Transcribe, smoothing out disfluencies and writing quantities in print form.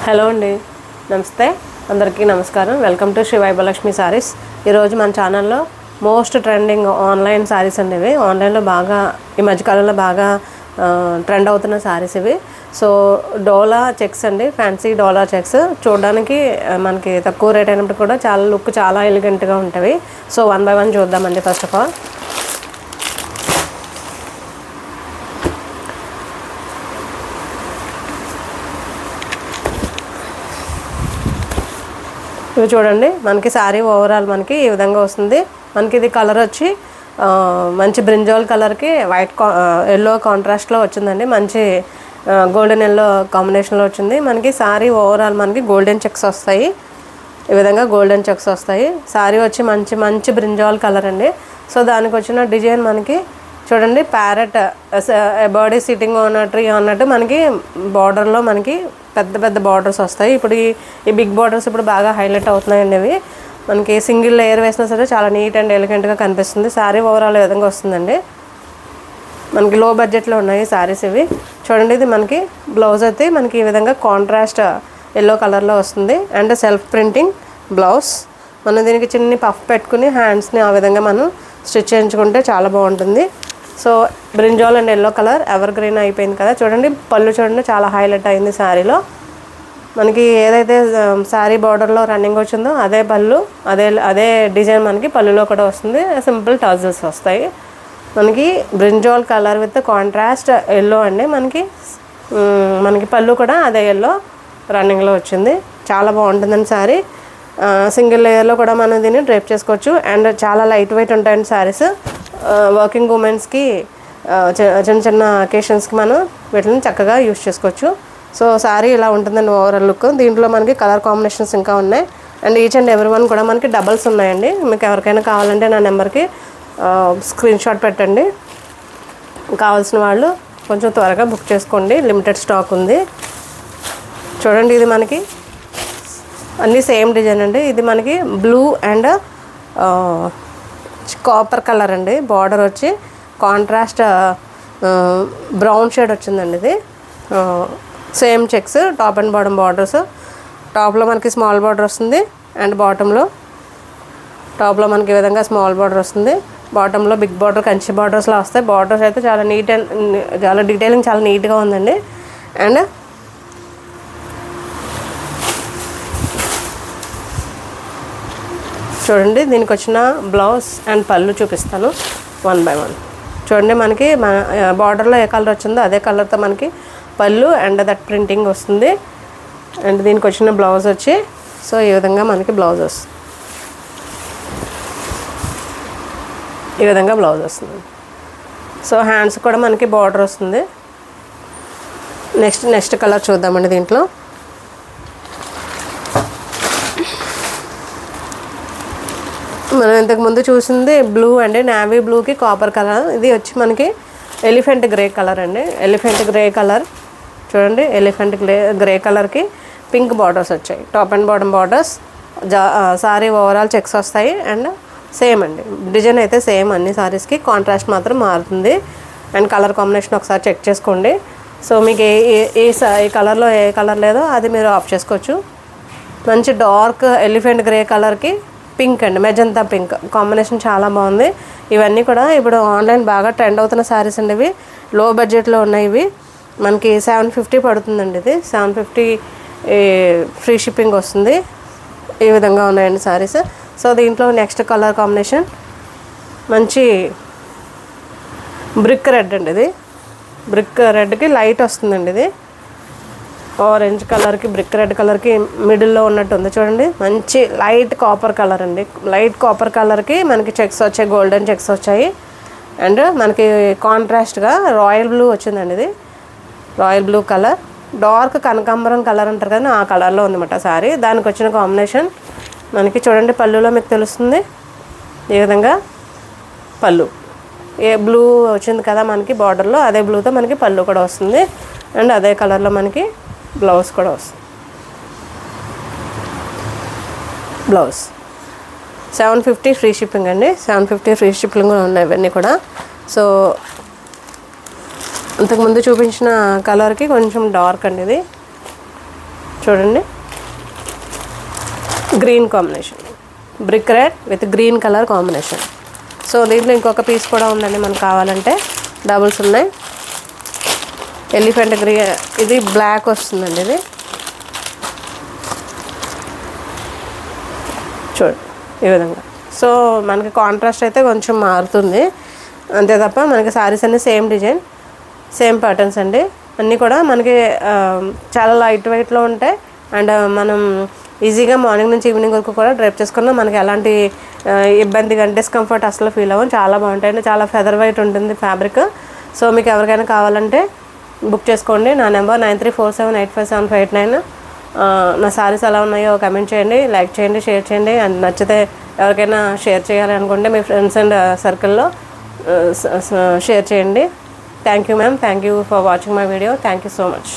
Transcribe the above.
Hello అండి, నమస్తే. అందరికీ నమస్కారం. Welcome to Shri Vaibhavalakshmi sarees. ఈరోజు మన ఛానల్లో మోస్ట్ ట్రెండింగ్ ఆన్లైన్ సారీస్ అండి. ఇవి ఆన్లైన్లో బాగా ఈ మధ్యకాలంలో బాగా ట్రెండ్ అవుతున్న సారీస్ ఇవి. సో డోలా చెక్స్ అండి, ఫ్యాన్సీ డోలా చెక్స్. చూడడానికి మనకి తక్కువ రేట్ అయినప్పుడు కూడా చాలా లుక్ చాలా ఎలిగెంట్గా ఉంటుంది. సో 1 by 1 చూద్దామండి. ఫస్ట్ ఆఫ్ ఆల్ ఇవి చూడండి. మనకి శారీ ఓవరాల్ మనకి ఈ విధంగా వస్తుంది. మనకి ఇది కలర్ వచ్చి మంచి బ్రింజాల్ కలర్కి వైట్ ఎల్లో కాంట్రాస్ట్లో వచ్చిందండి. మంచి గోల్డెన్ ఎల్లో కాంబినేషన్లో వచ్చింది. మనకి శారీ ఓవరాల్ మనకి గోల్డెన్ చెక్స్ వస్తాయి. ఈ విధంగా గోల్డెన్ చెక్స్ వస్తాయి. శారీ వచ్చి మంచి బ్రింజాల్ కలర్ అండి. సో దానికి వచ్చిన డిజైన్ మనకి చూడండి, parrot bird sitting on tree అన్నట్టు మనకి బార్డర్లో మనకి పెద్ద బార్డర్స్ వస్తాయి. ఇప్పుడు ఈ బిగ్ బార్డర్స్ ఇప్పుడు బాగా హైలైట్ అవుతున్నాయండి. ఇవి మనకి సింగిల్ లేయర్ వేసినా సరే చాలా నీట్ అండ్ ఎలిగెంట్గా కనిపిస్తుంది. శారీ ఓవరాల్ ఈ విధంగా వస్తుందండి. మనకి లో బడ్జెట్లో ఉన్నాయి శారీస్ ఇవి. చూడండి, ఇది మనకి బ్లౌజ్ అయితే మనకి ఈ విధంగా కాంట్రాస్ట్ ఎల్లో కలర్లో వస్తుంది. And self printing blouse. మనం దీనికి చిన్ని పఫ్ పెట్టుకుని హ్యాండ్స్ని ఆ విధంగా మనం స్టిచ్ చేయించుకుంటే చాలా బాగుంటుంది. So brinjal and yellow colour ever green అయిపోయింది కదా. చూడండి, పళ్ళు చూడండి చాలా హైలైట్ అయింది శారీలో. మనకి ఏదైతే శారీ బార్డర్లో రన్నింగ్ వచ్చిందో అదే పళ్ళు, అదే డిజైన్ మనకి పళ్ళులో కూడా వస్తుంది. సింపుల్ టజల్స్ వస్తాయి. మనకి brinjal colour with contrast yellow అండి. మనకి పళ్ళు కూడా అదే ఎల్లో రన్నింగ్లో వచ్చింది. చాలా బాగుంటుందండి శారీ. సింగిల్ లేయర్లో కూడా మనం దీన్ని డ్రేప్ చేసుకోవచ్చు. అండ్ చాలా లైట్ వెయిట్ ఉంటాయండి శారీస్. వర్కింగ్ ఉమెన్స్కి చిన్న అకేషన్స్కి మనం వీటిని చక్కగా యూజ్ చేసుకోవచ్చు. సో శారీ ఇలా ఉంటుందండి ఓవరాల్ లుక్. దీంట్లో మనకి కలర్ కాంబినేషన్స్ ఇంకా ఉన్నాయి. And each and every one కూడా మనకి డబల్స్ ఉన్నాయండి. మీకు ఎవరికైనా కావాలంటే నా నెంబర్కి స్క్రీన్ షాట్ పెట్టండి. కావాల్సిన వాళ్ళు కొంచెం త్వరగా బుక్ చేసుకోండి, లిమిటెడ్ స్టాక్ ఉంది. చూడండి, ఇది మనకి అన్నీ సేమ్ డిజైన్ అండి. ఇది మనకి బ్లూ అండ్ కాపర్ కలర్ అండి. బార్డర్ వచ్చి కాంట్రాస్ట్ బ్రౌన్ షేడ్ వచ్చిందండి. ఇది same checks, top and bottom borders. టాప్లో మనకి స్మాల్ బార్డర్ వస్తుంది. అండ్ టాప్లో మనకి ఈ విధంగా స్మాల్ బార్డర్ వస్తుంది. బాటంలో బిగ్ బార్డర్, కంచి బార్డర్స్లో వస్తాయి. బార్డర్స్ అయితే చాలా నీట్ అండ్ చాలా డీటెయిలింగ్ చాలా నీట్గా ఉందండి. అండ్ చూడండి, దీనికి వచ్చిన బ్లౌజ్ అండ్ పళ్ళు చూపిస్తాను 1 by 1. చూడండి, మనకి బార్డర్లో ఏ కలర్ వచ్చిందో అదే కలర్తో మనకి పళ్ళు అండ్ దట్ ప్రింటింగ్ వస్తుంది. అండ్ దీనికి వచ్చిన బ్లౌజ్ వచ్చి సో ఈ విధంగా మనకి బ్లౌజ్ వస్తుంది. ఈ విధంగా బ్లౌజ్ వస్తుంది. సో హ్యాండ్స్ కూడా మనకి బార్డర్ వస్తుంది. నెక్స్ట్ కలర్ చూద్దామండి. దీంట్లో మనం ఇంతకుముందు చూసింది బ్లూ అండి, నేవీ బ్లూకి కాపర్ కలర్. ఇది వచ్చి మనకి ఎలిఫెంట్ గ్రే కలర్ అండి. ఎలిఫెంట్ గ్రే కలర్ చూడండి, ఎలిఫెంట్ గ్రే కలర్కి పింక్ బార్డర్స్ వచ్చాయి. Top and bottom borders. Sorry overall checks వస్తాయి. అండ్ సేమ్ అండి, డిజైన్ అయితే సేమ్ అన్ని సారీస్కి, కాంట్రాస్ట్ మాత్రం మారుతుంది. అండ్ కలర్ కాంబినేషన్ ఒకసారి చెక్ చేసుకోండి. సో మీకు ఈ కలర్లో ఏ కలర్ లేదో అది మీరు ఆఫ్ చేసుకోవచ్చు. మంచి డార్క్ ఎలిఫెంట్ గ్రే కలర్కి పింక్ అండి, మెజంతా పింక్ కాంబినేషన్ చాలా బాగుంది. ఇవన్నీ కూడా ఇప్పుడు ఆన్లైన్ బాగా ట్రెండ్ అవుతున్న శారీస్ అండి. ఇవి లో బడ్జెట్లో ఉన్నాయి. ఇవి మనకి 750 పడుతుందండి. ఇది 750 ఫ్రీ షిప్పింగ్ వస్తుంది. ఈ విధంగా ఉన్నాయండి శారీస్. సో దీంట్లో నెక్స్ట్ కలర్ కాంబినేషన్ మంచి బ్రిక్ రెడ్ అండి. ఇది బ్రిక్ రెడ్కి లైట్ వస్తుందండి. ఇది ఆరెంజ్ కలర్కి బ్రిక్ రెడ్ కలర్కి మిడిల్లో ఉన్నట్టు ఉంది. చూడండి, మంచి లైట్ కాపర్ కలర్ అండి. లైట్ కాపర్ కలర్కి మనకి చెక్స్ వచ్చాయి, గోల్డెన్ చెక్స్ వచ్చాయి. అండ్ మనకి కాంట్రాస్ట్గా రాయల్ బ్లూ వచ్చిందండి. ఇది రాయల్ బ్లూ కలర్, డార్క్ కనకాంబరం కలర్ అంటారు కదా, ఆ కలర్లో ఉందన్నమాట శారీ. దానికి వచ్చిన కాంబినేషన్ మనకి చూడండి, పళ్ళులో మీకు తెలుస్తుంది. ఈ విధంగా పళ్ళు ఏ బ్లూ వచ్చింది కదా మనకి బార్డర్లో, అదే బ్లూతో మనకి పళ్ళు కూడా వస్తుంది. అండ్ అదే కలర్లో మనకి బ్లౌజ్ కూడా వస్తుంది. బ్లౌజ్ 750 ఫ్రీ షిప్పింగ్ అండి. 750 ఫ్రీ షిప్పింగ్ ఉన్నాయి ఇవన్నీ కూడా. సో ఇంతకుముందు చూపించిన కలర్కి కొంచెం డార్క్ అండి. ఇది చూడండి, green combination, brick red with green colour combination. So దీంట్లో ఇంకొక పీస్ కూడా ఉందండి మనకు కావాలంటే, డబుల్స్ ఉన్నాయి. ఎలిఫెంట్ గ్రీన్, ఇది బ్లాక్ వస్తుందండి. ఇది చూడండి ఈ విధంగా. సో మనకి కాంట్రాస్ట్ అయితే కొంచెం మారుతుంది అంతే తప్ప మనకి శారీస్ అన్నీ సేమ్ డిజైన్, సేమ్ ప్యాటర్న్స్ అండి. అన్నీ కూడా మనకి చాలా లైట్ వెయిట్లో ఉంటాయి. అండ్ మనం ఈజీగా మార్నింగ్ నుంచి ఈవినింగ్ వరకు కూడా డ్రైప్ చేసుకున్నా మనకి ఎలాంటి ఇబ్బంది కానీ డిస్కంఫర్ట్ అసలు ఫీల్ అవ్వం. చాలా బాగుంటాయండి, చాలా ఫెదర్ వెయిట్ ఉంటుంది ఫ్యాబ్రిక్. సో మీకు ఎవరికైనా కావాలంటే బుక్ చేసుకోండి. నా నెంబర్ 9347857589. నా శారీస్ ఎలా ఉన్నాయో కమెంట్ చేయండి, లైక్ చేయండి, షేర్ చేయండి. అండ్ నచ్చితే ఎవరికైనా షేర్ చేయాలి అనుకుంటే మీ ఫ్రెండ్స్ అండ్ సర్కిల్లో షేర్ చేయండి. Thank you ma'am, thank you for watching my video. Thank you so much.